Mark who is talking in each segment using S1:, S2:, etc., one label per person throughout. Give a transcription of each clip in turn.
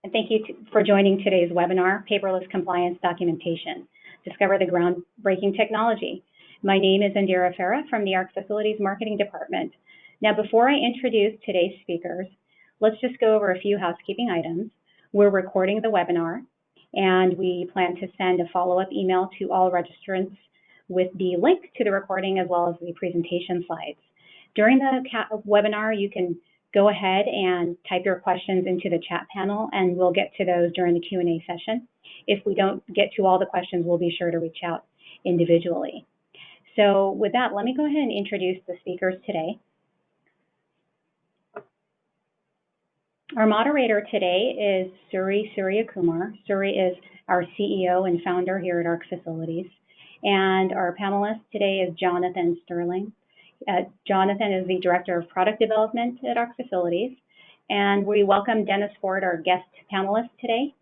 S1: and thank you for joining today's webinar, Paperless Compliance Documentation, Discover the Groundbreaking Technology. My name is Indira Farah from the ARC Facilities Marketing Department. Now, before I introduce today's speakers, let's just go over a few housekeeping items. We're recording the webinar, and we plan to send a follow-up email to all registrants with the link to the recording as well as the presentation slides. During the webinar, you can go ahead and type your questions into the chat panel, and we'll get to those during the Q&A session. If we don't get to all the questions, we'll be sure to reach out individually. So with that, let me go ahead and introduce the speakers today. Our moderator today is Suri Suryakumar. Suri is our CEO and founder here at ARC Facilities. And our panelist today is Jonathan Sterling. Jonathan is the Director of Product Development at ARC Facilities. And we welcome Dennis Ford, our guest panelist today.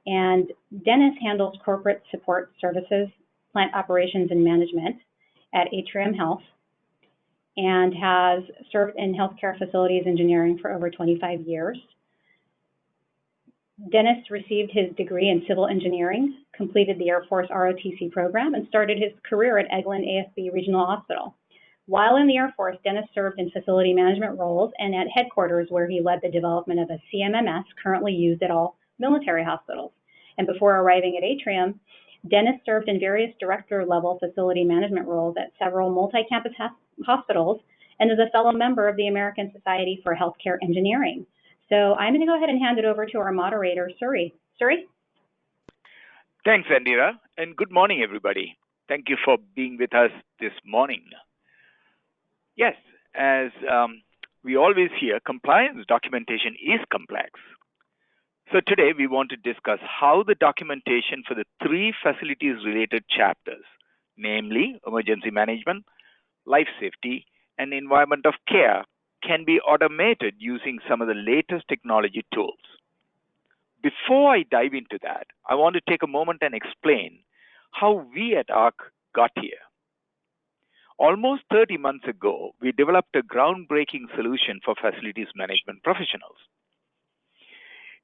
S1: And Dennis handles corporate support services, plant operations and management at Atrium Health, and has served in healthcare facilities engineering for over 25 years. Dennis received his degree in civil engineering, completed the Air Force ROTC program, and started his career at Eglin AFB Regional Hospital. While in the Air Force, Dennis served in facility management roles and at headquarters, where he led the development of a CMMS currently used at all military hospitals. And before arriving at Atrium, Dennis served in various director-level facility management roles at several multi-campus hospitals and is a fellow member of the American Society for Healthcare Engineering. So I'm going to go ahead and hand it over to our moderator, Suri. Suri?
S2: Thanks, Indira, and good morning, everybody. Thank you for being with us this morning. Yes, as we always hear, compliance documentation is complex. So today we want to discuss how the documentation for the three facilities-related chapters, namely emergency management, life safety, and environment of care, can be automated using some of the latest technology tools. Before I dive into that, I want to take a moment and explain how we at ARC got here. Almost 30 months ago, we developed a groundbreaking solution for facilities management professionals.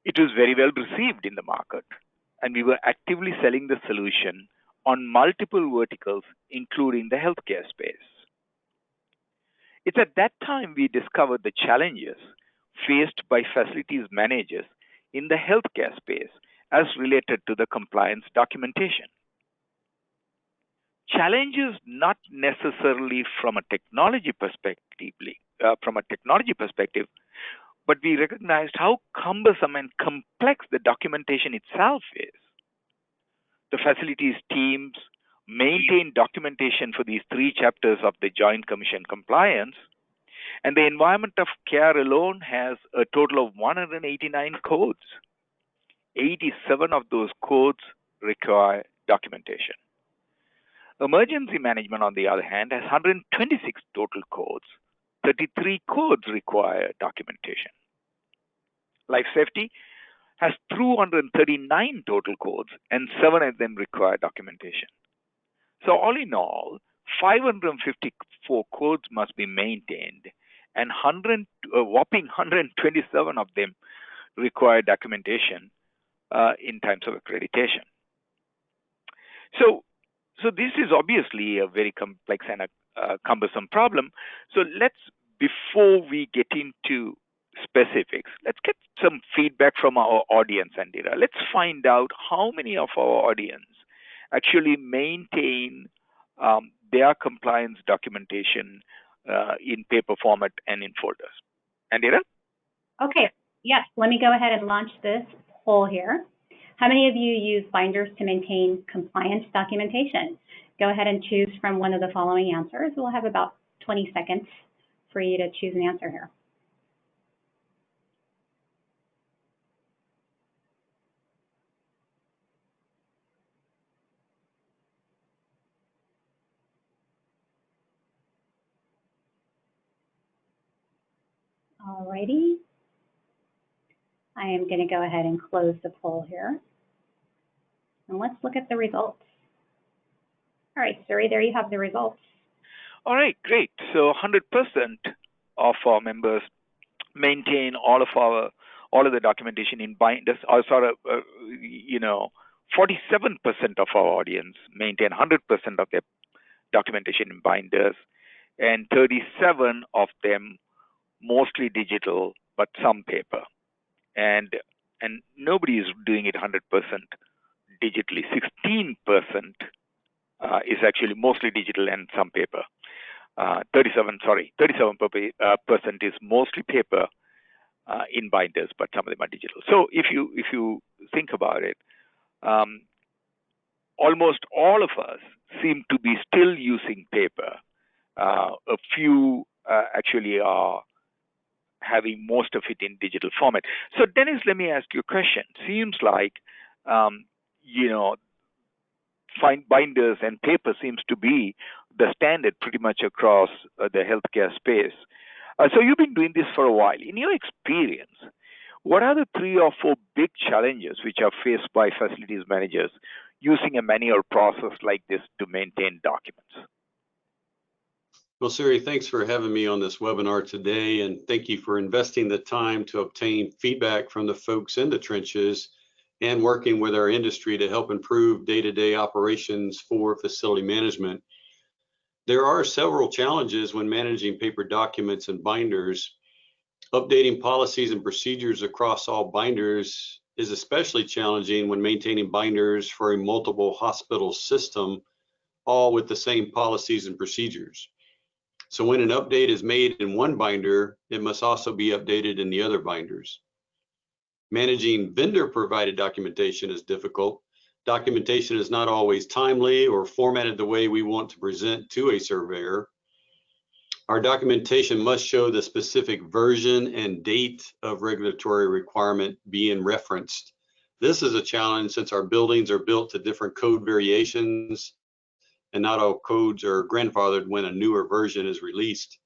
S2: It was very well received in the market, and we were actively selling the solution on multiple verticals, including the healthcare space. It's at that time we discovered the challenges faced by facilities managers in the healthcare space as related to the compliance documentation. Challenges not necessarily from a technology perspective, but we recognized how cumbersome and complex the documentation itself is. The facilities teams maintain documentation for these three chapters of the Joint Commission Compliance, and the environment of care alone has a total of 189 codes. 87 of those codes require documentation. Emergency management, on the other hand, has 126 total codes. 33 codes require documentation. Life safety has 239 total codes, and 7 of them require documentation. So all in all, 554 codes must be maintained, and a whopping 127 of them require documentation in times of accreditation. So this is obviously a very complex and a cumbersome problem. So before we get into specifics, let's get some feedback from our audience, Indira. Let's find out how many of our audience actually maintain their compliance documentation in paper format and in folders. Indira?
S1: Okay, yes, let me go ahead and launch this poll here. How many of you use binders to maintain compliance documentation? Go ahead and choose from one of the following answers. We'll have about 20 seconds for you to choose an answer here. Alrighty. I am going to go ahead and close the poll here. And let's look at the results. All right, Suri, there you have the results.
S2: All right, great. So 100% of our members maintain all all of the documentation in binders, or sort of, 47% of our audience maintain 100% of their documentation in binders, and 37 of them mostly digital, but some paper. And nobody is doing it 100% digitally. 16% is actually mostly digital and some paper. 37% is mostly paper in binders, but some of them are digital. So if you think about it, almost all of us seem to be still using paper. A few actually are having most of it in digital format. So Dennis, let me ask you a question. Seems like binders and paper seems to be the standard pretty much across the healthcare space. So you've been doing this for a while. In your experience, what are the 3 or 4 big challenges which are faced by facilities managers using a manual process like this to maintain documents?
S3: Well, Siri, thanks for having me on this webinar today, and thank you for investing the time to obtain feedback from the folks in the trenches and working with our industry to help improve day-to-day operations for facility management. There are several challenges when managing paper documents and binders. Updating policies and procedures across all binders is especially challenging when maintaining binders for a multiple hospital system, all with the same policies and procedures. So when an update is made in one binder, it must also be updated in the other binders. Managing vendor-provided documentation is difficult. Documentation is not always timely or formatted the way we want to present to a surveyor. Our documentation must show the specific version and date of regulatory requirement being referenced. This is a challenge since our buildings are built to different code variations, and not all codes are grandfathered when a newer version is released.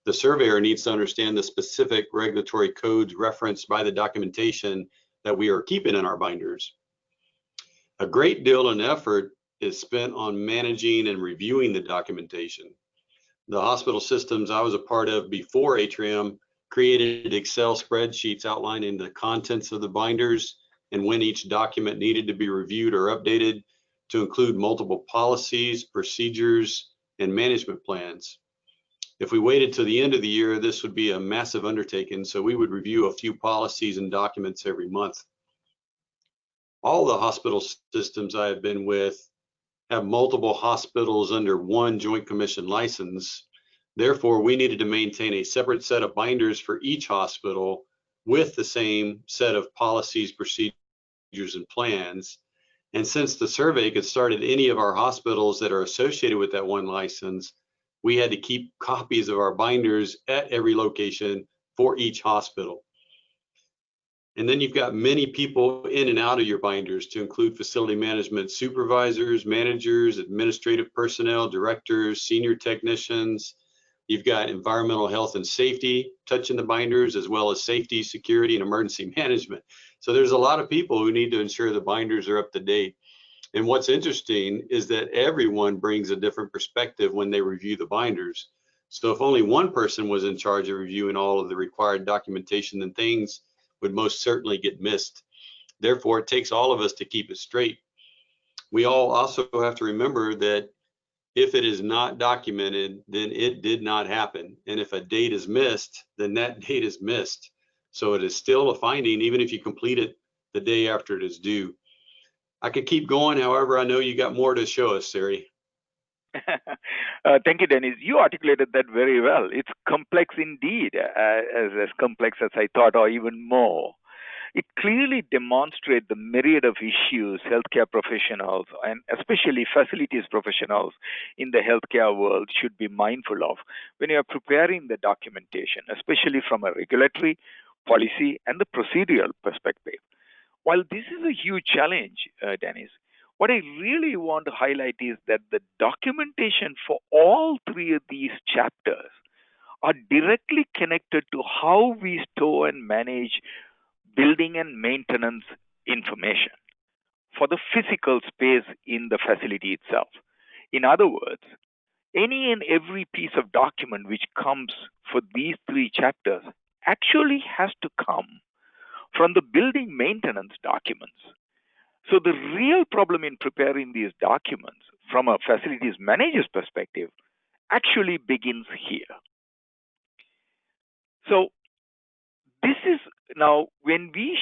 S3: The surveyor needs to understand the specific regulatory codes referenced by the documentation that we are keeping in our binders. A great deal of effort is spent on managing and reviewing the documentation. The hospital systems I was a part of before Atrium created Excel spreadsheets outlining the contents of the binders and when each document needed to be reviewed or updated to include multiple policies, procedures, and management plans. If we waited till the end of the year, this would be a massive undertaking, so we would review a few policies and documents every month. All the hospital systems I have been with have multiple hospitals under one Joint Commission license. Therefore, we needed to maintain a separate set of binders for each hospital with the same set of policies, procedures, and plans. And since the survey could start at any of our hospitals that are associated with that one license, we had to keep copies of our binders at every location for each hospital. And then you've got many people in and out of your binders to include facility management supervisors, managers, administrative personnel, directors, senior technicians. You've got environmental health and safety touching the binders, as well as safety, security, and emergency management. So there's a lot of people who need to ensure the binders are up to date. And what's interesting is that everyone brings a different perspective when they review the binders. So if only one person was in charge of reviewing all of the required documentation, then things would most certainly get missed. Therefore, it takes all of us to keep it straight. We all also have to remember that if it is not documented, then it did not happen. And if a date is missed, then that date is missed. So it is still a finding, even if you complete it the day after it is due. I could keep going. However, I know you got more to show us, Siri.
S2: Thank you, Dennis. You articulated that very well. It's complex indeed, as complex as I thought, or even more. It clearly demonstrates the myriad of issues healthcare professionals, and especially facilities professionals in the healthcare world, should be mindful of when you are preparing the documentation, especially from a regulatory, policy, and the procedural perspective. While this is a huge challenge, Dennis, what I really want to highlight is that the documentation for all 3 of these chapters are directly connected to how we store and manage building and maintenance information for the physical space in the facility itself. In other words, any and every piece of document which comes for these 3 chapters actually has to come from the building maintenance documents. So the real problem in preparing these documents from a facilities manager's perspective actually begins here. So this is now when we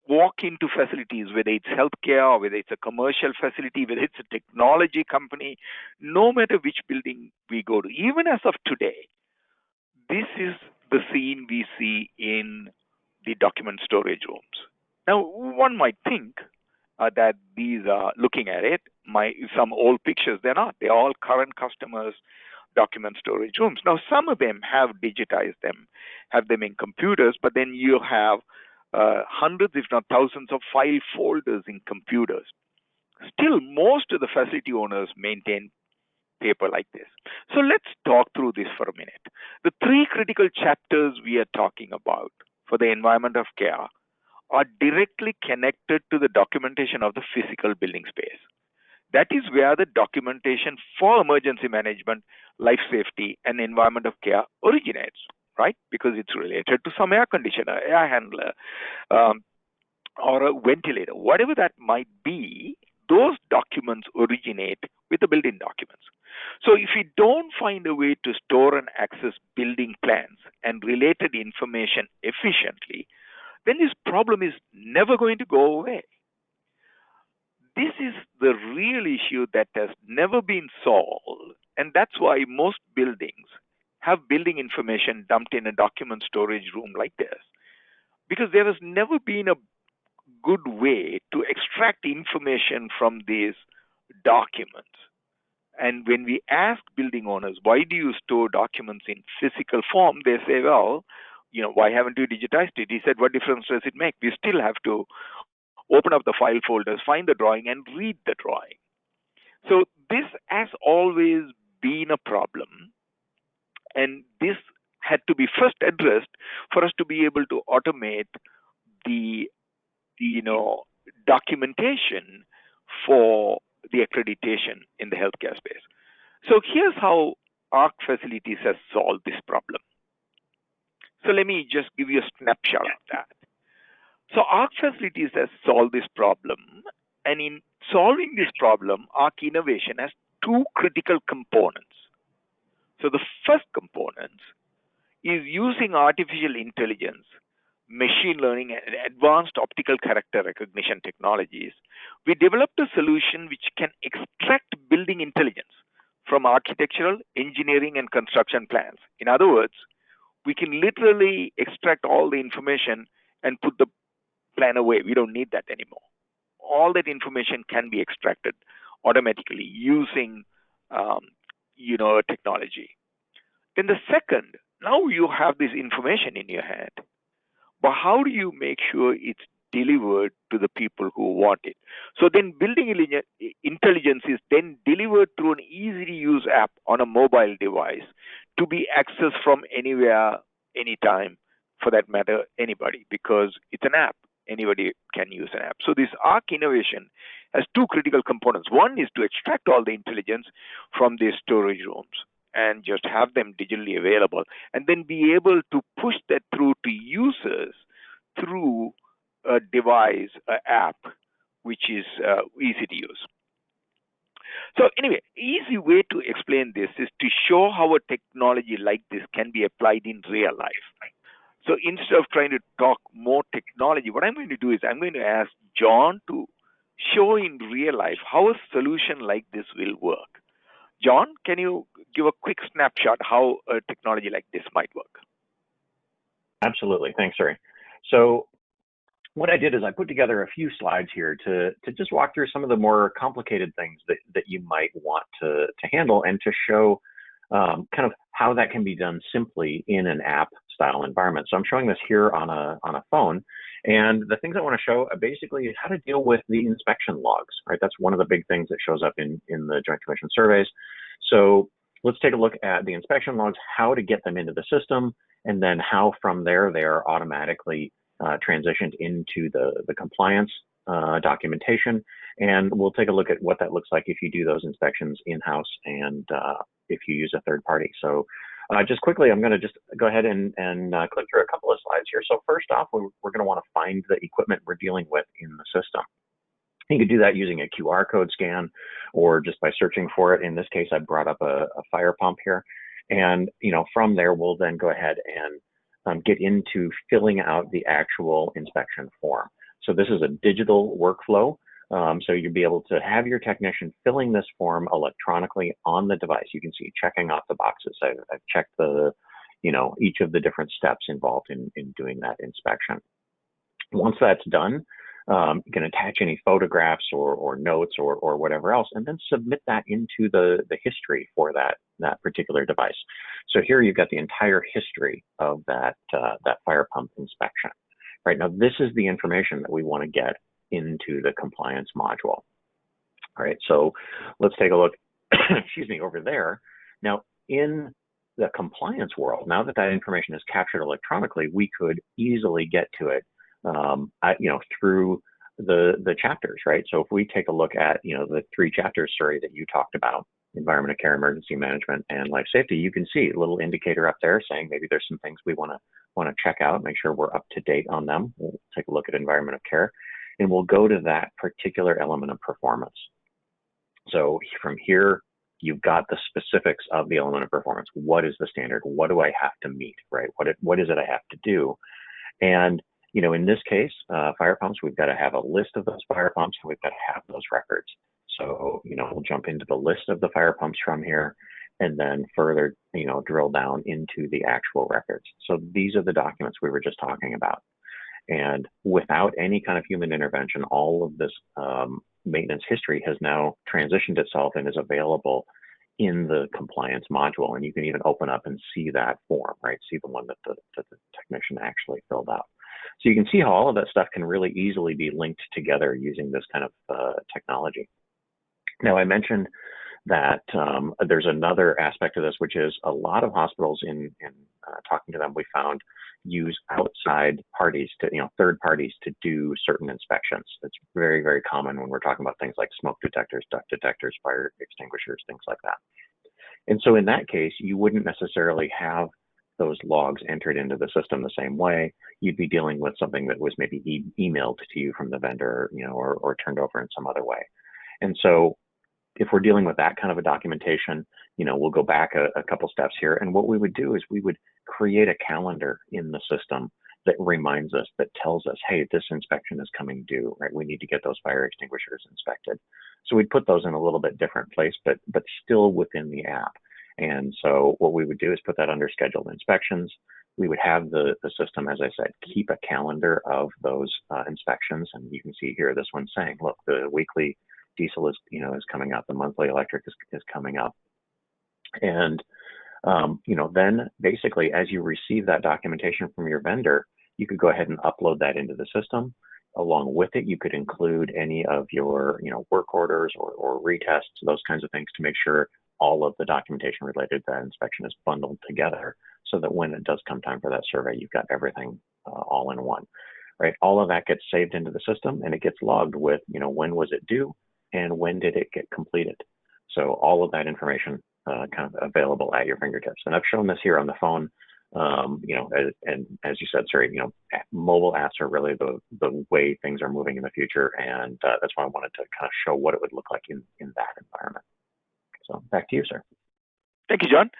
S2: walk into facilities, whether it's healthcare or whether it's a commercial facility, whether it's a technology company, no matter which building we go to, even as of today, this is the scene we see in the document storage rooms. Now, one might think that these are, looking at it, some old pictures. They're not. They're all current customers' document storage rooms. Now, some of them have digitized them, have them in computers, but then you have hundreds, if not thousands, of file folders in computers. Still, most of the facility owners maintain paper like this. So let's talk through this for a minute. The three critical chapters we are talking about for the environment of care are directly connected to the documentation of the physical building space. That is where the documentation for emergency management, life safety, and environment of care originates, right? Because it's related to some air conditioner, air handler, or a ventilator, whatever that might be. Those documents originate with the building documents. So if we don't find a way to store and access building plans and related information efficiently, then this problem is never going to go away. This is the real issue that has never been solved, and that's why most buildings have building information dumped in a document storage room like this, because there has never been a good way to extract information from these documents. And when we ask building owners, why do you store documents in physical form? They say, well, why haven't you digitized it? He said, what difference does it make? We still have to open up the file folders, find the drawing, and read the drawing. So this has always been a problem. And this had to be first addressed for us to be able to automate the documentation for the accreditation in the healthcare space. So here's how ARC Facilities has solved this problem. So let me just give you a snapshot of that. So ARC Facilities has solved this problem, and in solving this problem, ARC Innovation has two critical components. So the first component is using artificial intelligence, machine learning, and advanced optical character recognition technologies. We developed a solution which can extract building intelligence from architectural, engineering, and construction plans. In other words, we can literally extract all the information and put the plan away. We don't need that anymore. All that information can be extracted automatically using technology. Then the second, now you have this information in your hand, but how do you make sure it's delivered to the people who want it? So then building intelligence is then delivered through an easy to use app on a mobile device to be accessed from anywhere, anytime, for that matter, anybody, because it's an app. Anybody can use an app. So this ARC innovation has two critical components. One is to extract all the intelligence from these storage rooms and just have them digitally available, and then be able to push that through to users through a device, an app, which is easy to use. So anyway, easy way to explain this is to show how a technology like this can be applied in real life. So instead of trying to talk more technology, what I'm going to do is I'm going to ask John to show in real life how a solution like this will work. John, can you give a quick snapshot how a technology like this might work?
S4: Absolutely. Thanks, Suri. So what I did is I put together a few slides here to just walk through some of the more complicated things that you might want to handle, and to show kind of how that can be done simply in an app style environment. So I'm showing this here on a phone, and the things I want to show basically is how to deal with the inspection logs, right? That's one of the big things that shows up in the Joint Commission surveys. So let's take a look at the inspection logs, how to get them into the system, and then how from there they are automatically transitioned into the compliance documentation. And we'll take a look at what that looks like if you do those inspections in-house and if you use a third party. So Just quickly, I'm going to just go ahead and click through a couple of slides here. So first off, we're going to want to find the equipment we're dealing with in the system. You can do that using a QR code scan or just by searching for it. In this case, I brought up a fire pump here. And, from there, we'll then go ahead and get into filling out the actual inspection form. So this is a digital workflow. So you'll be able to have your technician filling this form electronically on the device. You can see checking off the boxes. I've checked each of the different steps involved in doing that inspection. Once that's done, you can attach any photographs or notes or whatever else, and then submit that into the history for that particular device. So here you've got the entire history of that fire pump inspection. Right now, this is the information that we want to get into the compliance module. All right, so let's take a look, excuse me, over there. Now, in the compliance world, now that information is captured electronically, we could easily get to it, through the chapters, right? So if we take a look at, the 3 chapters, Suri, that you talked about, environment of care, emergency management, and life safety, you can see a little indicator up there saying maybe there's some things we want to check out, make sure we're up to date on them. We'll take a look at environment of care, and we'll go to that particular element of performance. So from here, you've got the specifics of the element of performance. What is the standard? What do I have to meet, right? What is it I have to do? And, in this case, fire pumps, we've got to have a list of those fire pumps, and we've got to have those records. So, we'll jump into the list of the fire pumps from here, and then further, drill down into the actual records. So these are the documents we were just talking about. And without any kind of human intervention, all of this maintenance history has now transitioned itself and is available in the compliance module. And you can even open up and see that form, right? See the one that the technician actually filled out. So you can see how all of that stuff can really easily be linked together using this kind of technology. Now, I mentioned that there's another aspect of this, which is a lot of hospitals in talking to them, we found use outside parties to, third parties to do certain inspections. It's very, very common when we're talking about things like smoke detectors, duct detectors, fire extinguishers, things like that. And so in that case, you wouldn't necessarily have those logs entered into the system the same way. You'd be dealing with something that was maybe emailed to you from the vendor, or turned over in some other way. And so if we're dealing with that kind of a documentation, we'll go back a couple steps here. And what we would do is we would create a calendar in the system that reminds us, that tells us, hey, this inspection is coming due, right? We need to get those fire extinguishers inspected. So we'd put those in a little bit different place, but still within the app. And so what we would do is put that under scheduled inspections. We would have the system, as I said, keep a calendar of those inspections. And you can see here, this one's saying, look, the weekly diesel is coming up, the monthly electric is coming up. And then basically, as you receive that documentation from your vendor, you could go ahead and upload that into the system. Along with it, you could include any of your work orders or retests, those kinds of things, to make sure all of the documentation related to that inspection is bundled together, so that when it does come time for that survey, you've got everything all in one, right? All of that gets saved into the system, and it gets logged with, when was it due and when did it get completed. So all of that information kind of available at your fingertips. And I've shown this here on the phone, and as you said, Suri, mobile apps are really the way things are moving in the future. And that's why I wanted to kind of show what it would look like in that environment. So back to you, sir.
S2: Thank you, John.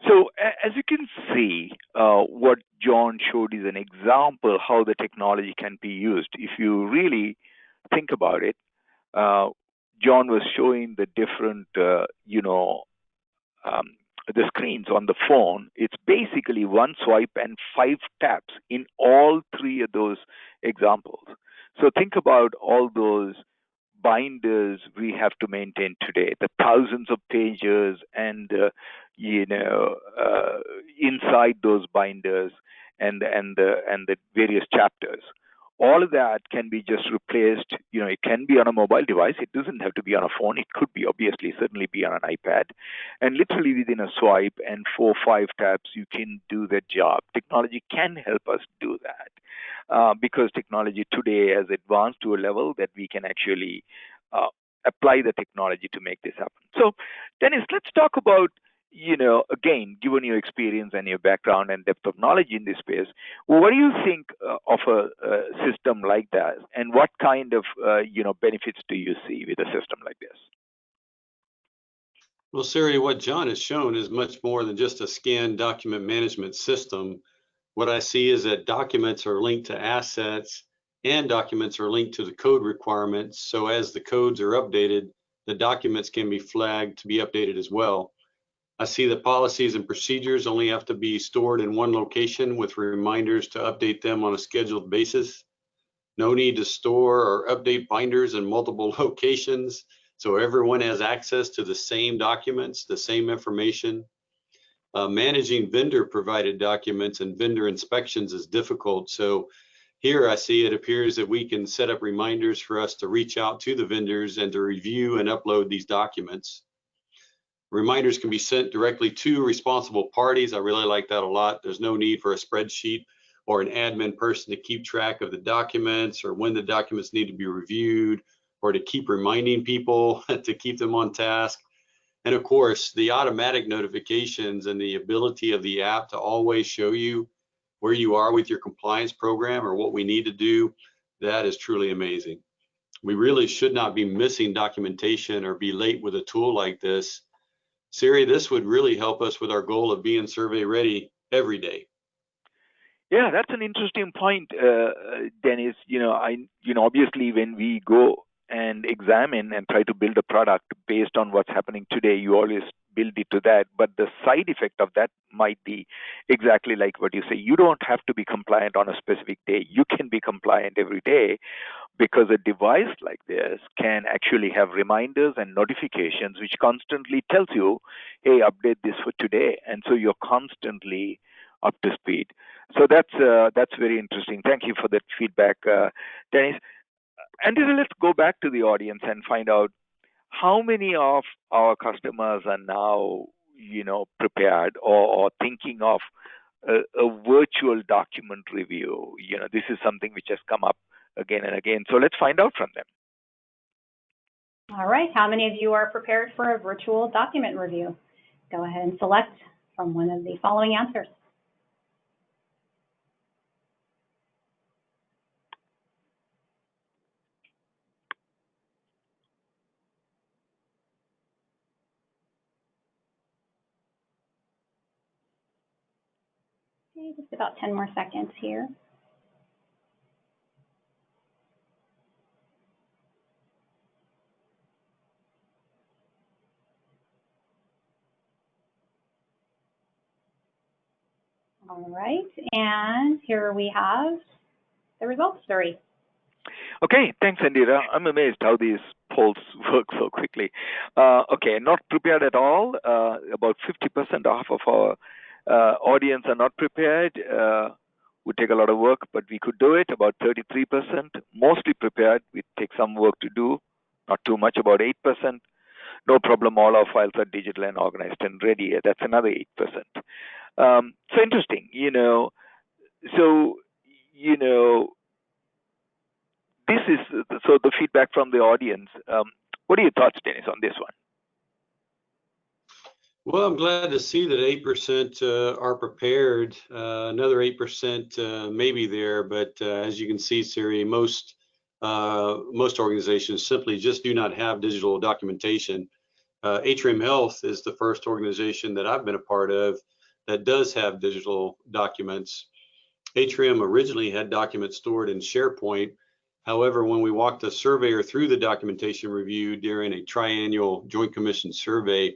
S2: So as you can see, what John showed is an example how the technology can be used. If you really think about it, John was showing the different, the screens on the phone. It's basically one swipe and 5 taps in all 3 of those examples. So think about all those binders we have to maintain today, the thousands of pages and inside those binders and the various chapters. All of that can be just replaced. It can be on a mobile device. It doesn't have to be on a phone. It could be, obviously, certainly be on an iPad. And literally within a swipe and 4 or 5 taps, you can do the job. Technology can help us do that because technology today has advanced to a level that we can actually apply the technology to make this happen. So, Dennis, let's talk about, again, given your experience and your background and depth of knowledge in this space, what do you think of a system like that, and what kind of benefits do you see with a system like this?
S3: Well, Siri, what John has shown is much more than just a scanned document management system. What I see is that documents are linked to assets and documents are linked to the code requirements. So as the codes are updated, the documents can be flagged to be updated as well. I see that policies and procedures only have to be stored in one location with reminders to update them on a scheduled basis. No need to store or update binders in multiple locations, so everyone has access to the same documents, the same information. Managing vendor provided documents and vendor inspections is difficult. So here I see it appears that we can set up reminders for us to reach out to the vendors and to review and upload these documents. Reminders can be sent directly to responsible parties. I really like that a lot. There's no need for a spreadsheet or an admin person to keep track of the documents or when the documents need to be reviewed or to keep reminding people to keep them on task. And of course, the automatic notifications and the ability of the app to always show you where you are with your compliance program or what we need to do, that is truly amazing. We really should not be missing documentation or be late with a tool like this. Siri, this would really help us with our goal of being survey ready every day.
S2: Yeah, that's an interesting point, Dennis. Obviously, when we go and examine and try to build a product based on what's happening today, you always build it to that. But the side effect of that might be exactly like what you say. You don't have to be compliant on a specific day. You can be compliant every day, because a device like this can actually have reminders and notifications which constantly tells you, hey, update this for today. And so you're constantly up to speed. So that's very interesting. Thank you for that feedback, Dennis. And let's go back to the audience and find out how many of our customers are now, prepared or thinking of a virtual document review. This is something which has come up again and again. So let's find out from them.
S1: All right. How many of you are prepared for a virtual document review? Go ahead and select from one of the following answers. Okay, just about 10 more seconds here. All right, and here we have the results, Suri.
S2: Okay, thanks, Indira. I'm amazed how these polls work so quickly. Okay, not prepared at all. About 50% of our audience are not prepared. Would take a lot of work, but we could do it. About 33%. Mostly prepared. We take some work to do. Not too much, about 8%. No problem, all our files are digital and organized and ready. That's another 8%. So interesting, this is so the feedback from the audience. What are your thoughts, Dennis, on this one?
S3: Well, I'm glad to see that 8% are prepared. Another 8% may be there, but as you can see, Siri, most organizations simply just do not have digital documentation. Atrium Health is the first organization that I've been a part of that does have digital documents. Atrium originally had documents stored in SharePoint. However, when we walked a surveyor through the documentation review during a triennial Joint Commission survey,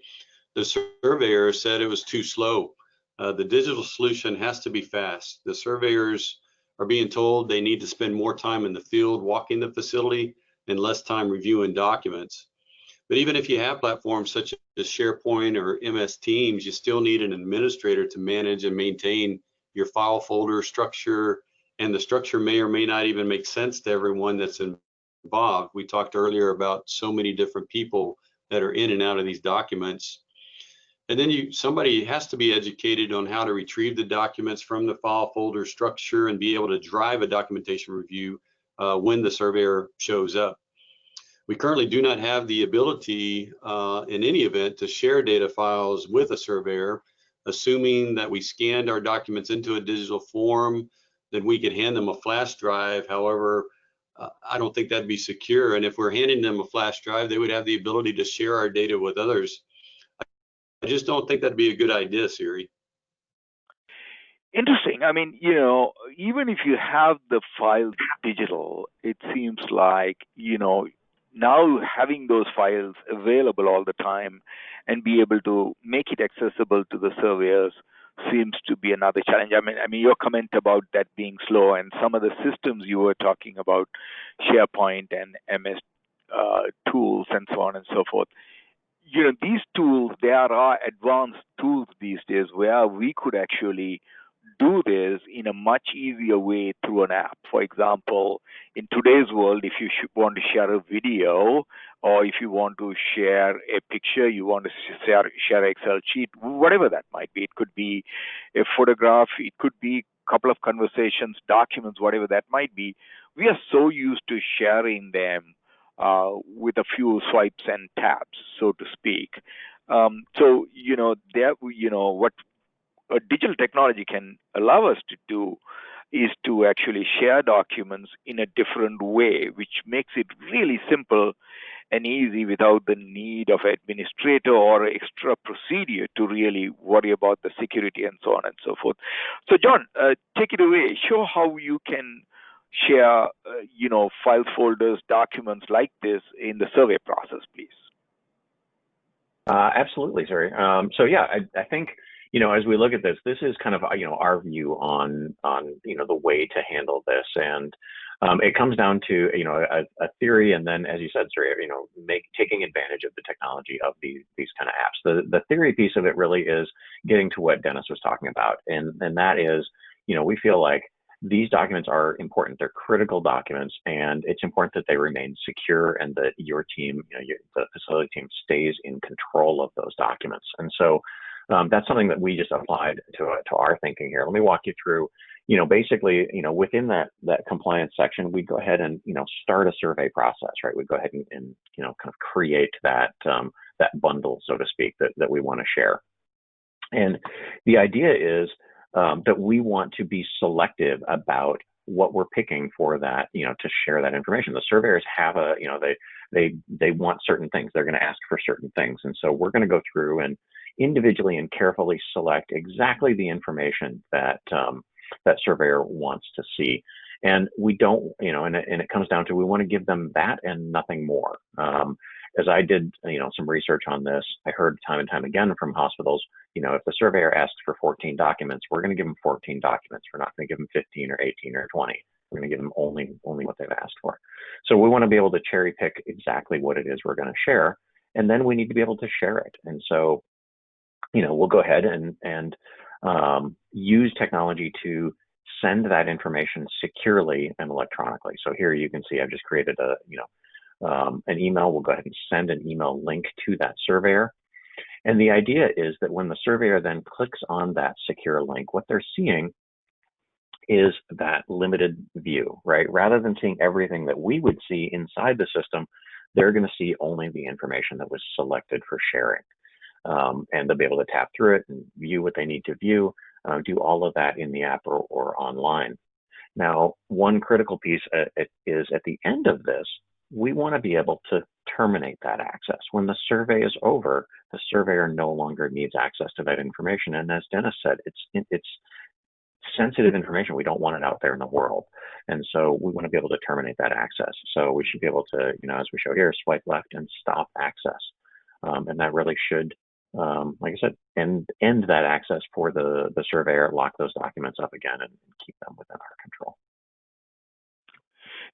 S3: the surveyor said it was too slow. The digital solution has to be fast. The surveyors are being told they need to spend more time in the field walking the facility and less time reviewing documents. But even if you have platforms such as SharePoint or MS Teams, you still need an administrator to manage and maintain your file folder structure, and the structure may or may not even make sense to everyone that's involved. We talked earlier about so many different people that are in and out of these documents. And then somebody has to be educated on how to retrieve the documents from the file folder structure and be able to drive a documentation review when the surveyor shows up. We currently do not have the ability in any event to share data files with a surveyor. Assuming that we scanned our documents into a digital form, then we could hand them a flash drive. However, I don't think that'd be secure. And if we're handing them a flash drive, they would have the ability to share our data with others. I just don't think that'd be a good idea, Siri.
S2: Interesting. I mean, even if you have the files digital, it seems like, now having those files available all the time and be able to make it accessible to the surveyors seems to be another challenge. I mean, your comment about that being slow and some of the systems you were talking about, SharePoint and MS tools and so on and so forth. These tools, there are advanced tools these days where we could actually do this in a much easier way through an app. For example, in today's world, if you want to share a video, or if you want to share a picture, you want to share an Excel sheet, whatever that might be. It could be a photograph, it could be a couple of conversations, documents, whatever that might be. We are so used to sharing them with a few swipes and taps, so to speak. What digital technology can allow us to do is to actually share documents in a different way, which makes it really simple and easy without the need of administrator or extra procedure to really worry about the security and so on and so forth. So John, take it away. Show how you can share, files, folders, documents like this in the survey process, please.
S4: Absolutely, Siri. So yeah, I think, as we look at this, this is kind of, our view on the way to handle this. And it comes down to, a theory, and then, as you said, Siri, taking advantage of the technology of these kind of apps. The theory piece of it really is getting to what Dennis was talking about. And that is, we feel like these documents are important. They're critical documents, and it's important that they remain secure and that your team, the facility team, stays in control of those documents. And so that's something that we just applied to our thinking here. Let me walk you through, basically, within that compliance section, we go ahead and, start a survey process, right? We go ahead and kind of create that bundle, so to speak, that we want to share. And the idea is that we want to be selective about what we're picking for that, to share that information. The surveyors have they want certain things. They're going to ask for certain things. And so we're going to go through and individually and carefully select exactly the information that that surveyor wants to see. And we don't, and it comes down to, we want to give them that and nothing more. As I did, some research on this, I heard time and time again from hospitals, if the surveyor asks for 14 documents, we're going to give them 14 documents. We're not going to give them 15 or 18 or 20. We're going to give them only what they've asked for. So we want to be able to cherry pick exactly what it is we're going to share, and then we need to be able to share it. And so, we'll go ahead and use technology to send that information securely and electronically. So here you can see I've just created an email. We'll go ahead and send an email link to that surveyor. And the idea is that when the surveyor then clicks on that secure link, what they're seeing is that limited view, right? Rather than seeing everything that we would see inside the system, they're going to see only the information that was selected for sharing. And they'll be able to tap through it and view what they need to view, do all of that in the app or online. Now, one critical piece is at the end of this, we want to be able to terminate that access. When the survey is over, the surveyor no longer needs access to that information. And as Dennis said, it's sensitive information. We don't want it out there in the world. And so we want to be able to terminate that access. So we should be able to, as we show here, swipe left and stop access. And that really should, like I said, end that access for the surveyor, lock those documents up again, and keep them within our control.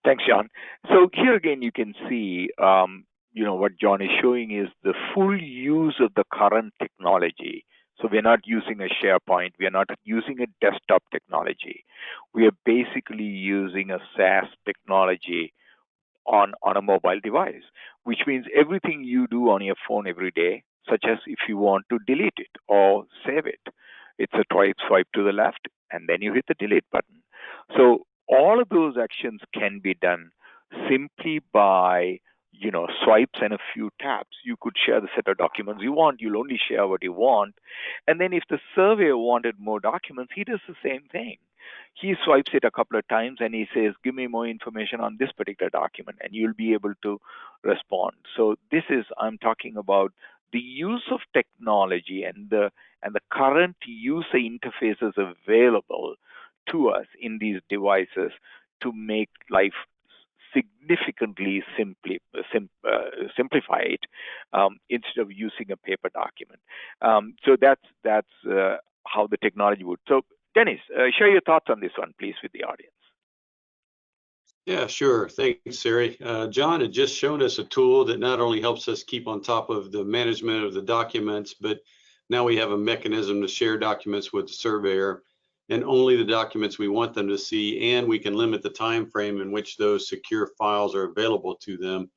S2: Thanks, John. So here again, you can see, what John is showing is the full use of the current technology. So we're not using a SharePoint. We are not using a desktop technology. We are basically using a SaaS technology on a mobile device, which means everything you do on your phone every day, such as if you want to delete it or save it, it's a swipe to the left, and then you hit the delete button. So all of those actions can be done simply by swipes and a few taps, you could share the set of documents you want. You'll only share what you want. And then if the surveyor wanted more documents, he does the same thing. He swipes it a couple of times and he says, give me more information on this particular document, and you'll be able to respond. So this is, I'm talking about the use of technology and the current user interfaces available to us in these devices to make life significantly simplify it instead of using a paper document. So that's how the technology would. So Dennis, share your thoughts on this one, please, with the audience.
S3: Yeah, sure. Thanks, Sari. John had just shown us a tool that not only helps us keep on top of the management of the documents, but now we have a mechanism to share documents with the surveyor, and only the documents we want them to see, and we can limit the time frame in which those secure files are available to them.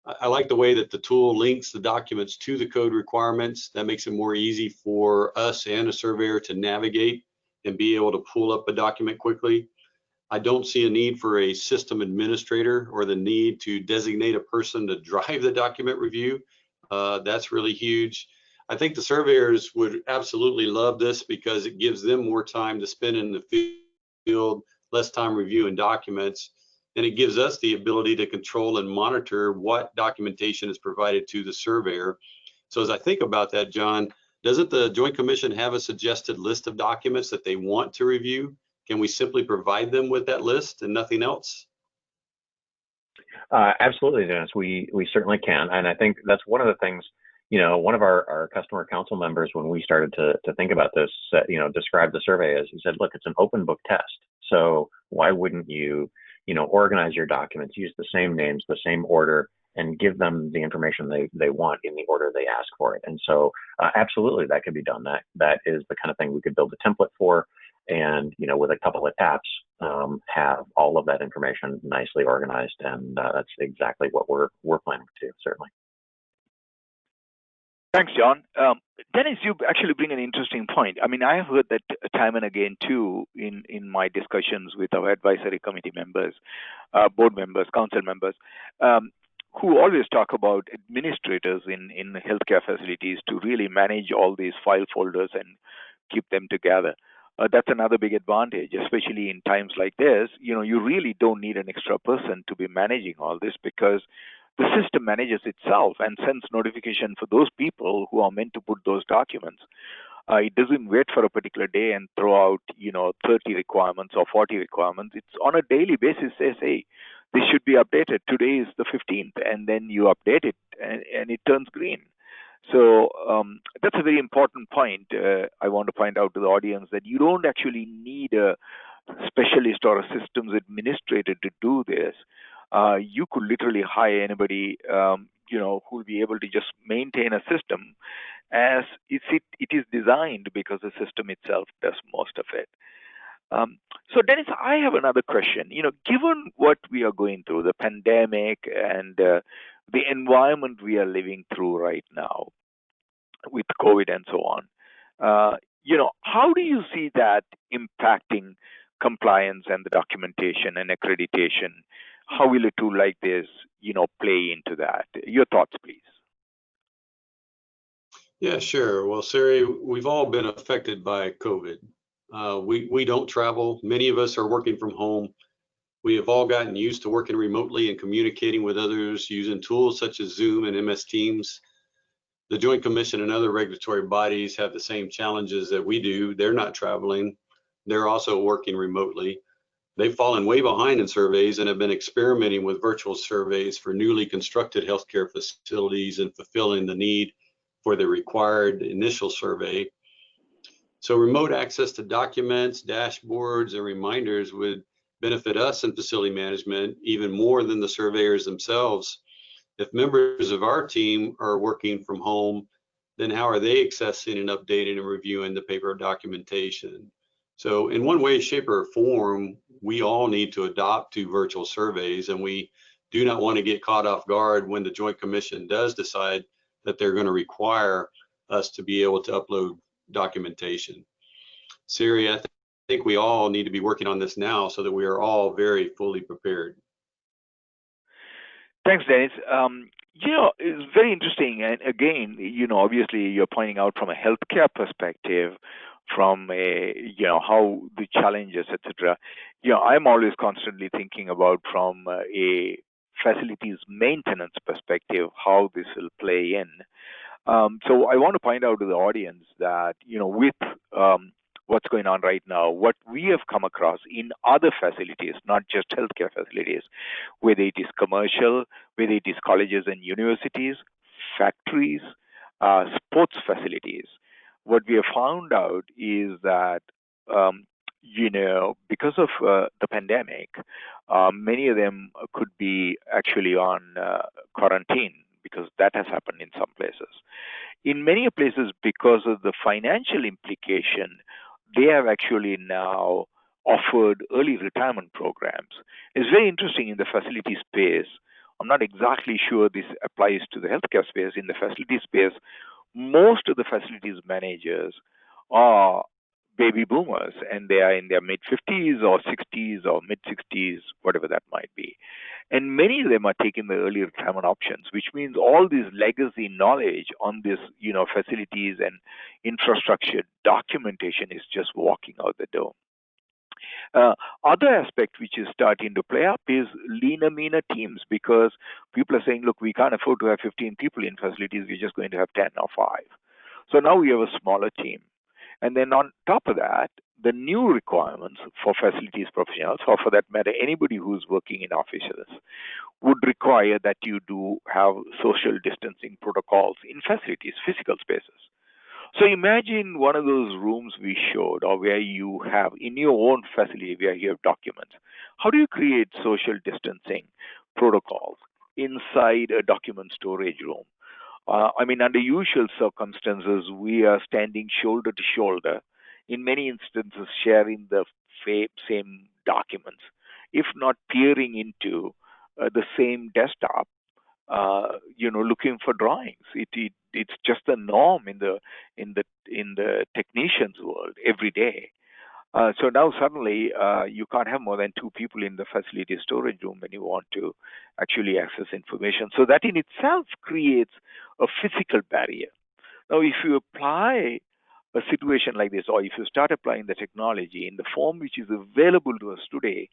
S3: I like the way that the tool links the documents to the code requirements. That makes it more easy for us and a surveyor to navigate and be able to pull up a document quickly. I don't see a need for a system administrator or the need to designate a person to drive the document review. That's really huge. I think the surveyors would absolutely love this because it gives them more time to spend in the field, less time reviewing documents, and it gives us the ability to control and monitor what documentation is provided to the surveyor. So as I think about that, John, doesn't the Joint Commission have a suggested list of documents that they want to review? Can we simply provide them with that list and nothing else?
S4: Absolutely, Dennis. We certainly can, and I think that's one of the things. One of our customer council members, when we started to think about this, described the survey as, he said, look, it's an open book test. So why wouldn't you, organize your documents, use the same names, the same order, and give them the information they want in the order they ask for it? And so absolutely, that could be done. That is the kind of thing we could build a template for, and with a couple of taps, have all of that information nicely organized. And that's exactly what we're planning to do, certainly.
S2: Thanks, John. Dennis, you actually bring an interesting point. I mean, I have heard that time and again, too, in my discussions with our advisory committee members, board members, council members, who always talk about administrators in healthcare facilities to really manage all these file folders and keep them together. That's another big advantage, especially in times like this. You really don't need an extra person to be managing all this, because the system manages itself and sends notification for those people who are meant to put those documents. It doesn't wait for a particular day and throw out, 30 requirements or 40 requirements. It's on a daily basis says, hey, this should be updated. Today is the 15th, and then you update it and it turns green. So that's a very important point. I want to point out to the audience that you don't actually need a specialist or a systems administrator to do this. You could literally hire anybody, who will be able to just maintain a system as it is designed, because the system itself does most of it. So Dennis, I have another question. Given what we are going through, the pandemic and the environment we are living through right now with COVID and so on, how do you see that impacting compliance and the documentation and accreditation? How will a tool like this, play into that? Your thoughts, please.
S3: Yeah, sure. Well, Sari, we've all been affected by COVID. We don't travel. Many of us are working from home. We have all gotten used to working remotely and communicating with others using tools such as Zoom and MS Teams. The Joint Commission and other regulatory bodies have the same challenges that we do. They're not traveling. They're also working remotely. They've fallen way behind in surveys and have been experimenting with virtual surveys for newly constructed healthcare facilities and fulfilling the need for the required initial survey. So remote access to documents, dashboards, and reminders would benefit us in facility management even more than the surveyors themselves. If members of our team are working from home, then how are they accessing and updating and reviewing the paper documentation? So in one way, shape, or form, we all need to adopt to virtual surveys, and we do not want to get caught off guard when the Joint Commission does decide that they're going to require us to be able to upload documentation. Sari, I think we all need to be working on this now so that we are all very fully prepared.
S2: Thanks, Dennis. It's very interesting. And again, obviously you're pointing out from a healthcare perspective, from how the challenges, etc. I'm always constantly thinking about from a facilities maintenance perspective, how this will play in. So I want to point out to the audience that, with what's going on right now, what we have come across in other facilities, not just healthcare facilities, whether it is commercial, whether it is colleges and universities, factories, sports facilities, what we have found out is that, because of the pandemic, many of them could be actually on quarantine, because that has happened in some places. In many places, because of the financial implication, they have actually now offered early retirement programs. It's very interesting in the facility space. I'm not exactly sure this applies to the healthcare space. In the facility space, most of the facilities managers are baby boomers, and they are in their mid 50s or 60s or mid 60s, whatever that might be. And many of them are taking the early retirement options, which means all this legacy knowledge on this, facilities and infrastructure documentation is just walking out the door. Other aspect which is starting to play up is leaner, meaner teams, because people are saying, look, we can't afford to have 15 people in facilities. We're just going to have 10 or 5. So now we have a smaller team. And then on top of that, the new requirements for facilities professionals, or for that matter, anybody who's working in offices, would require that you do have social distancing protocols in facilities, physical spaces. So imagine one of those rooms we showed, or where you have in your own facility where you have documents. How do you create social distancing protocols inside a document storage room? Under usual circumstances, we are standing shoulder to shoulder, in many instances sharing the same documents, if not peering into the same desktop, looking for drawings. It's just the norm in the technician's world every day. So now suddenly you can't have more than 2 people in the facility storage room when you want to actually access information. So that in itself creates a physical barrier. Now, if you apply a situation like this, or if you start applying the technology in the form which is available to us today,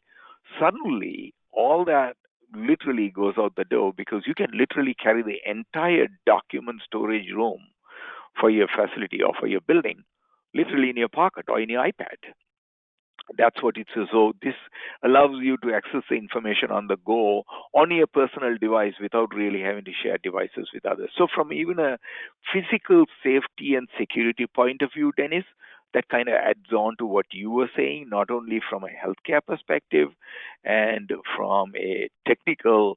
S2: suddenly all that literally goes out the door, because you can literally carry the entire document storage room for your facility or for your building literally in your pocket or in your iPad. That's what it says. So this allows you to access the information on the go on your personal device without really having to share devices with others. So from even a physical safety and security point of view, Dennis, that kind of adds on to what you were saying, not only from a healthcare perspective and from a technical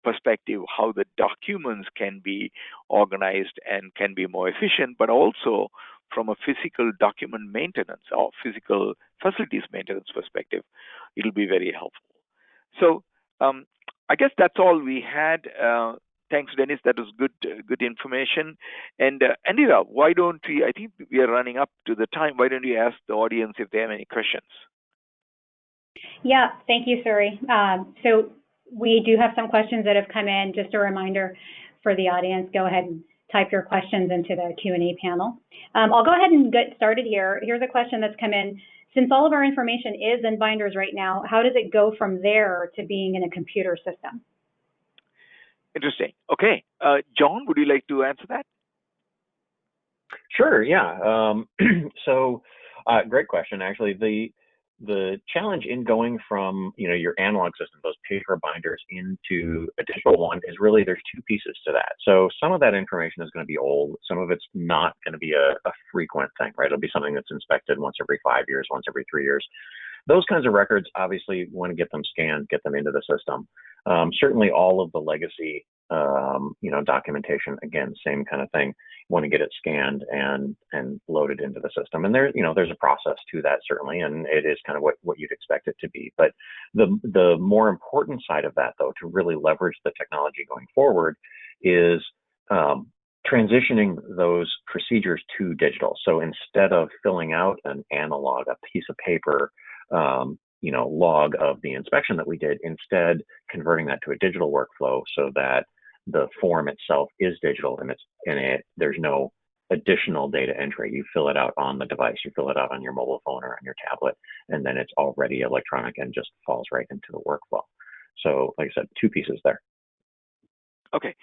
S2: perspective, how the documents can be organized and can be more efficient, but also from a physical document maintenance or physical facilities maintenance perspective, it'll be very helpful. So I guess that's all we had. Thanks, Dennis. That was good information. And Andira, why don't we, I think we are running up to the time, why don't you ask the audience if they have any questions?
S1: Yeah, thank you, Suri. So we do have some questions that have come in. Just a reminder for the audience, go ahead and type your questions into the Q&A panel. I'll go ahead and get started here. Here's a question that's come in. Since all of our information is in binders right now, how does it go from there to being in a computer system?
S2: Interesting. Okay. John, would you like to answer that?
S4: Sure, yeah. So great question. Actually, the challenge in going from your analog system, those paper binders, into a digital one is really there's 2 pieces to that. So some of that information is going to be old. Some of it's not going to be a frequent thing, right? It'll be something that's inspected once every 5 years, once every 3 years. Those kinds of records, obviously, you want to get them scanned, get them into the system. Certainly all of the legacy documentation, again, same kind of thing. You want to get it scanned and loaded into the system. And there's a process to that, certainly, and it is kind of what you'd expect it to be. But the more important side of that, though, to really leverage the technology going forward, is transitioning those procedures to digital. So instead of filling out an analog, a piece of paper, log of the inspection that we did, instead converting that to a digital workflow so that the form itself is digital and there's no additional data entry. You fill it out on the device, you fill it out on your mobile phone or on your tablet, and then it's already electronic and just falls right into the workflow. So like I said, two pieces there.
S2: Okay,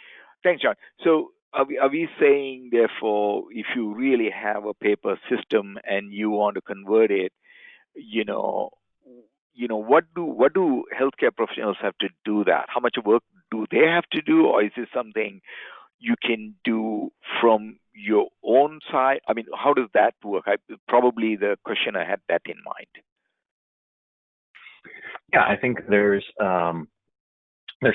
S2: thanks, John. So are we saying, therefore, if you really have a paper system and you want to convert it, what do healthcare professionals have to do that? How much work do they have to do, or is this something you can do from your own side? I mean, how does that work? Probably the questioner had that in mind.
S4: Yeah, I think there's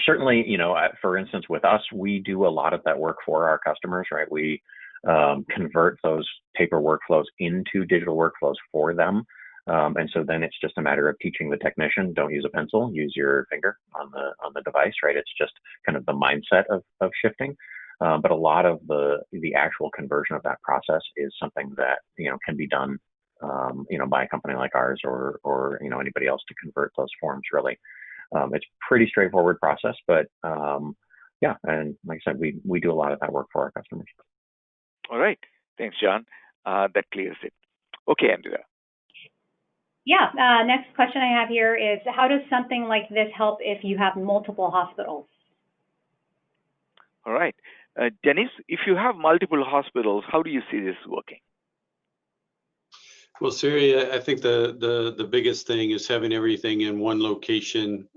S4: certainly, for instance, with us, we do a lot of that work for our customers, right? We convert those paper workflows into digital workflows for them. And so then it's just a matter of teaching the technician, don't use a pencil, use your finger on the device, right? It's just kind of the mindset of shifting. But a lot of the actual conversion of that process is something that, can be done, by a company like ours or anybody else to convert those forms, really. It's pretty straightforward process, but yeah, and like I said, we do a lot of that work for our customers.
S2: All right. Thanks, John. That clears it. Okay, Andrea.
S1: Yeah, next question I have here is, how does something like this help if you have multiple hospitals?
S2: All right. Dennis, if you have multiple hospitals, how do you see this working?
S3: Well, Siri, I think the biggest thing is having everything in one location.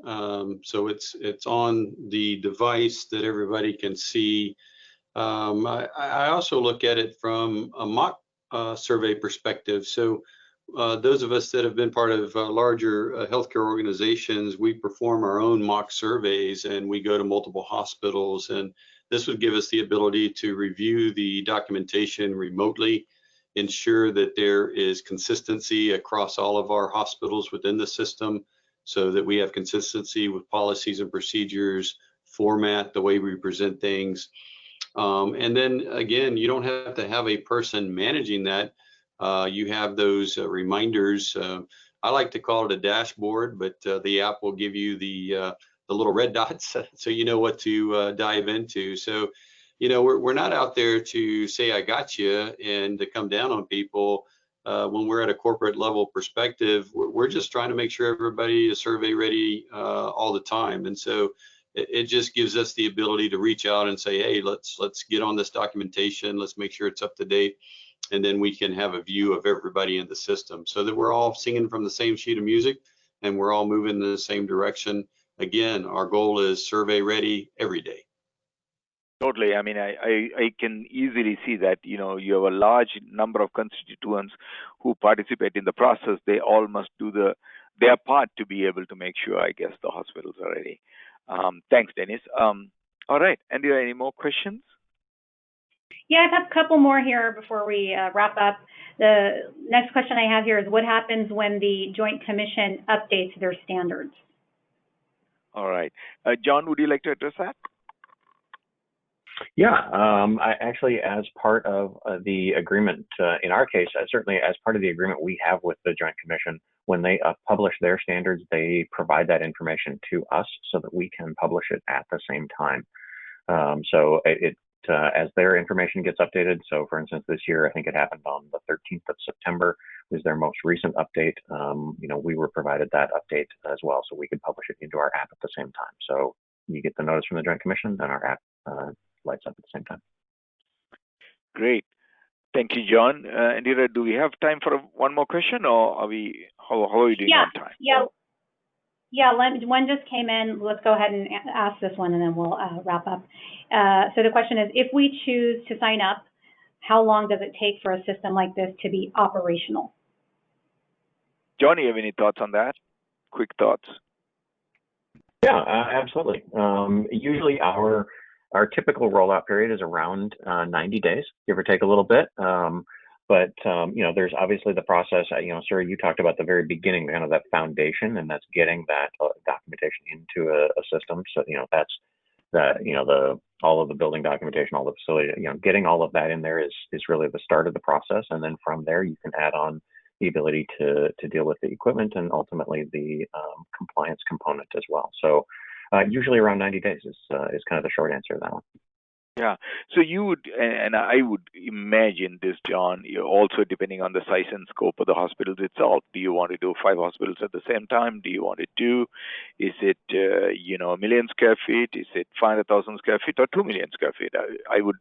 S3: So it's on the device that everybody can see. I also look at it from a mock survey perspective. So those of us that have been part of larger healthcare organizations, we perform our own mock surveys and we go to multiple hospitals. And this would give us the ability to review the documentation remotely, ensure that there is consistency across all of our hospitals within the system so that we have consistency with policies and procedures, format, the way we present things. And then again, you don't have to have a person managing that. You have those reminders. I like to call it a dashboard, but the app will give you the little red dots so you know what to dive into. So, we're not out there to say I got you and to come down on people. When we're at a corporate level perspective, we're just trying to make sure everybody is survey ready all the time. And so it just gives us the ability to reach out and say, hey, let's get on this documentation. Let's make sure it's up to date. And then we can have a view of everybody in the system so that we're all singing from the same sheet of music and we're all moving in the same direction. Again, our goal is survey ready every day.
S2: Totally. I mean, I can easily see that, you have a large number of constituents who participate in the process. They all must do their part to be able to make sure, I guess, the hospitals are ready. Thanks, Dennis. All right. Andrea, any more questions?
S1: Yeah, I have a couple more here before we wrap up. The next question I have here is, what happens when the Joint Commission updates their standards?
S4: All right. John, would you like to address that? Yeah, I actually, as part of the agreement, in our case, certainly as part of the agreement we have with the Joint Commission, when they publish their standards, they provide that information to us so that we can publish it at the same time. So as their information gets updated, so for instance, this year, I think it happened on the 13th of September, was their most recent update. We were provided that update as well, so we could publish it into our app at the same time. So you get the notice from the Joint Commission, then our app lights up at the same time. Great.
S2: Thank you, John. Indira, do we have time for one more question, or are we? How are you doing on time?
S1: Yeah. One just came in. Let's go ahead and ask this one, and then we'll wrap up. So the question is, if we choose to sign up, how long does it take for a system like this to be operational?
S2: John, you have any thoughts on that? Quick thoughts.
S4: Yeah, absolutely. Usually our typical rollout period is around 90 days, give or take a little bit. But there's obviously the process. Sir, you talked about the very beginning, kind of that foundation, and that's getting that documentation into a system. So that's all of the building documentation, all the facility. Getting all of that in there is really the start of the process, and then from there you can add on the ability to deal with the equipment and ultimately the compliance component as well. So usually around 90 days is kind of the short answer to that one.
S2: Yeah. So you would, and I would imagine this, John, also depending on the size and scope of the hospitals itself. Do you want to do 5 hospitals at the same time? Do you want to do, is it, 1 million square feet? Is it 500,000 square feet or 2 million square feet? I would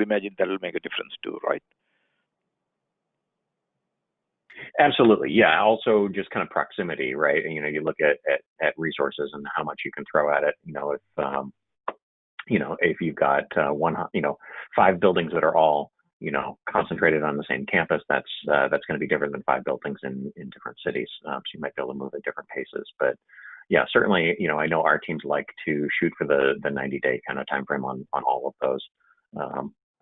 S2: imagine that will make a difference too, right?
S4: Absolutely. Yeah. Also just kind of proximity, right? You look at resources and how much you can throw at it. If you've got 5 buildings that are all, concentrated on the same campus, that's going to be different than 5 buildings in different cities. So you might be able to move at different paces, but yeah, certainly, I know our teams like to shoot for the 90-day kind of time frame on all of those.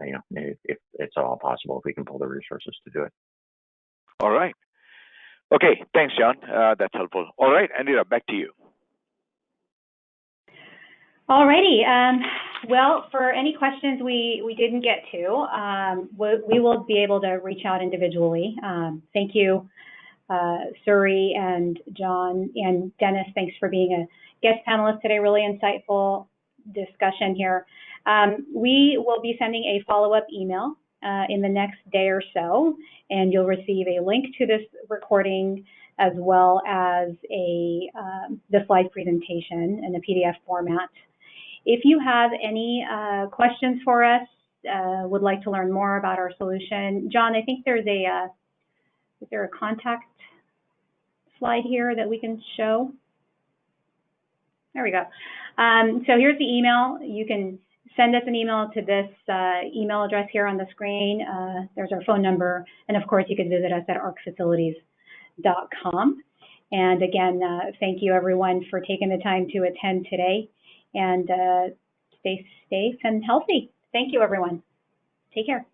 S4: If it's all possible, if we can pull the resources to do it.
S2: All right. Okay. Thanks, John. That's helpful. All right, Andrea, back to you.
S1: All righty. Well, for any questions we didn't get to, we will be able to reach out individually. Thank you, Suri and John and Dennis. Thanks for being a guest panelist today. Really insightful discussion here. We will be sending a follow-up email in the next day or so, and you'll receive a link to this recording as well as the slide presentation in a PDF format. If you have any questions for us, would like to learn more about our solution, John, I think there's is there a contact slide here that we can show? There we go. So here's the email. You can send us an email to this email address here on the screen. There's our phone number. And of course, you can visit us at arcfacilities.com. And again, thank you everyone for taking the time to attend today. And stay safe and healthy. Thank you, everyone. Take care.